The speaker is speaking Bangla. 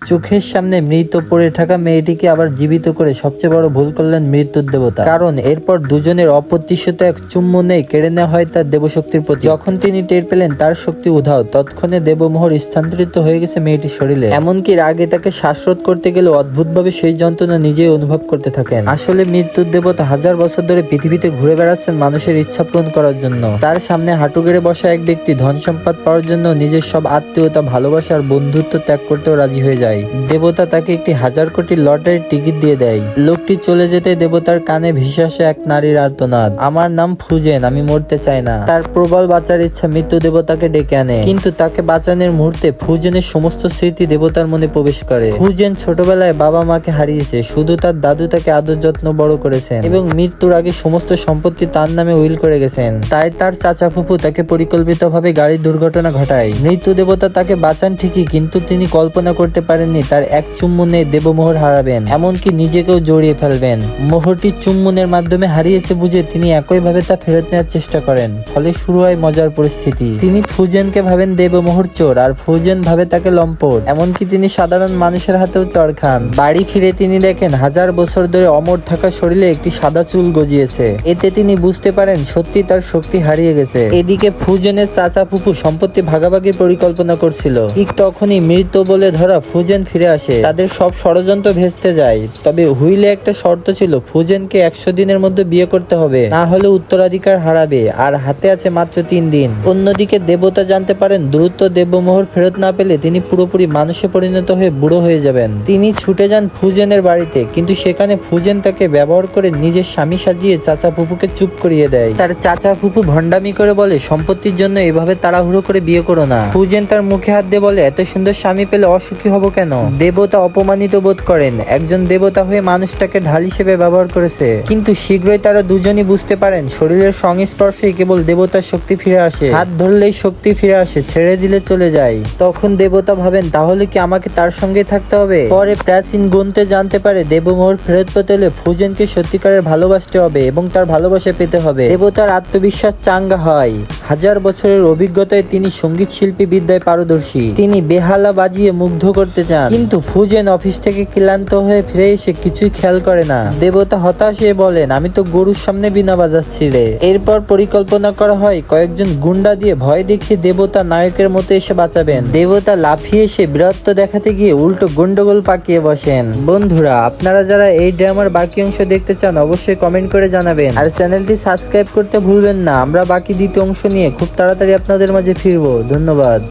চোখের সামনে মৃত পড়ে থাকা মেয়েটিকে আবার জীবিত করে সবচেয়ে বড় ভুল করলেন মৃত্যুর দেবতা। কারণ এরপর দুজনের অপ্রত্যাশিত এক চুম্বনে কেড়ে নেওয়া হয় তার দেবশক্তির প্রতি। যখন তিনি টের পেলেন তার শক্তি উধাও, তৎক্ষণে দেবমোহর স্থানান্তরিত হয়ে গেছে মেয়েটির শরীরে। এমনকি রাগে তাকে শ্বাসরোধ করতে গেলে অদ্ভুতভাবে সেই যন্ত্রণা নিজেই অনুভব করতে থাকেন। আসলে মৃত্যুর দেবতা হাজার বছর ধরে পৃথিবীতে ঘুরে বেড়াচ্ছেন মানুষের ইচ্ছা পূরণ করার জন্য। তার সামনে হাঁটু গেড়ে বসা এক ব্যক্তি ধন সম্পদ পাওয়ার জন্য নিজের সব আত্মীয়তা, ভালোবাসা আর বন্ধুত্ব ত্যাগ করতেও রাজি হয়ে যায়। দেবতা তাকে একটি 1000 কোটি লটারির টিকিট দিয়ে দেয়। লোকটি চলে যেতে দেবতার কানে ভেসে আসে এক নারীর আর্তনাদ, আমার নাম ফুজেন, আমি মরতে চাই না। তার প্রবল বাঁচার ইচ্ছা মৃত্যু দেবতাকে ডেকে আনে, কিন্তু তাকে বাঁচানোর মুহূর্তে ফুজেনের সমস্ত স্মৃতি দেবতার মনে প্রবেশ করে। ফুজেন ছোটবেলায় বাবা মাকে হারিয়েছে, শুধু তার দাদু তাকে আদর যত্ন বড় করেছেন এবং মৃত্যুর আগে সমস্ত সম্পত্তি তার নামে উইল করে গেছেন। তাই তার চাচা ফুফু তাকে পরিকল্পিতভাবে গাড়ি দুর্ঘটনা ঘটায়। মৃত্যু দেবতা তাকে বাঁচান ঠিকই, কিন্তু তিনি কল্পনা করতে পারেননি তার এক চুম্বনে দেবমোহর হারাবেন, এমনকি নিজেকেও জড়িয়ে ফেলবেন। মোহরটি চুম্বনের মাধ্যমে হারিয়েছে বুঝে তিনি একইভাবে তা ফেরত নেওয়ার চেষ্টা করেন। ফলে শুরু হয় মজার পরিস্থিতি। তিনি ফুজেনকে ভাবেন দেবমোহর চোর, আর ফুজেন ভাবে তাকে লম্পট। এমনকি তিনি সাধারণ মানুষের হাতেও চড় খান। বাড়ি ফিরে তিনি দেখেন 1000 বছর ধরে অমর থাকা শরীরে একটি সাদা চুল গজিয়েছে। এতে তিনি বুঝতে পারেন সত্যি তার শক্তি হারিয়ে গেছে। এদিকে ফুজেনের চাচা ফুফু সম্পত্তি ভাগাভাগির পরিকল্পনা করছিল। ঠিক তখনই মৃত বলে ধরা ফুজেন ফিরে আসে। তাদের সব ষড়যন্ত্র ভেস্তে যায়। তবে হুইলে একটা শর্ত ছিল, ফুজেনকে 100 দিনের মধ্যে বিয়ে করতে হবে, না হলে উত্তরাধিকার হারাবে, আর হাতে আছে মাত্র 3 দিন। অন্যদিকে দেবতা জানতে পারেন দ্রুত দেবমোহর ফেরত না পেলে তিনি পুরোপুরি মানুষে পরিণত হয়ে বুড়ো হয়ে যাবেন। তিনি ছুটে যান ফুজেনের বাড়িতে, কিন্তু সেখানে ফুজেন তাকে ব্যবহার করে নিজের স্বামী সাজিয়ে চাচা ফুফুকে চুপ করিয়ে দেয়। তার চাচা ফুফু ভণ্ডামি করে বলে, সম্পত্তির জন্য এভাবে তাড়াহুড়ো করে বিয়ে করো না। ফুজেন তার মুখে হাত দিয়ে বলে, এত সুন্দর স্বামী পেলে অসুখী হব কেন? দেবতা অপমানিত বোধ করেন, একজন দেবতা হয়ে মানুষটাকে ঢাল হিসেবে ব্যবহার করেছে। কিন্তু শীঘ্রই তারা দুজনই বুঝতে পারেন শরীরের সংস্পর্শেই কেবল দেবতার শক্তি ফিরে আসে। হাত ধরলেই শক্তি ফিরে আসে, ছেড়ে দিলে চলে যায়। তখন দেবতা ভাবেন তাহলে কি আমাকে তার সঙ্গে থাকতে হবে? পরে প্রাচীন গ্রন্থে জানতে পারে দেবমোহর ফেরত পেতে হলে ফুজেনকে সত্যিকারের ভালোবাসতে হবে এবং তার ভালোবাসা পেতে হবে। দেবতার আত্মবিশ্বাস চাঙ্গা হয়। 1000 বছরের অভিজ্ঞতায় তিনি সঙ্গীত শিল্পী বিদ্যায় পারদর্শী। তিনি বেহালা বাজিয়ে মুগ্ধ করতে চান, কিন্তু ফুজেন অফিস থেকে ক্লান্ত হয়ে ফিরে এসে কিছুই খেয়াল করে না। দেবতা হতাশ হয়ে বলেন, আমি তো গরুর সামনে বিনা বাজাচ্ছি রে। এরপর পরিকল্পনা করা হয় কয়েকজন গুন্ডা দিয়ে ভয় দেখিয়ে দেবতা নায়কের মতো এসে বাঁচাবেন। দেবতা লাফিয়ে এসে বীরত্ব দেখাতে গিয়ে উল্টো গন্ডগোল পাকিয়ে বসেন। বন্ধুরা, আপনারা যারা এই ড্রামার বাকি অংশ দেখতে চান অবশ্যই কমেন্ট করে জানাবেন, আর চ্যানেলটি সাবস্ক্রাইব করতে ভুলবেন না। আমরা বাকি দ্বিতীয় অংশ নিয়ে খুব তাড়াতাড়ি আপনাদের মাঝে ফিরবো। ধন্যবাদ।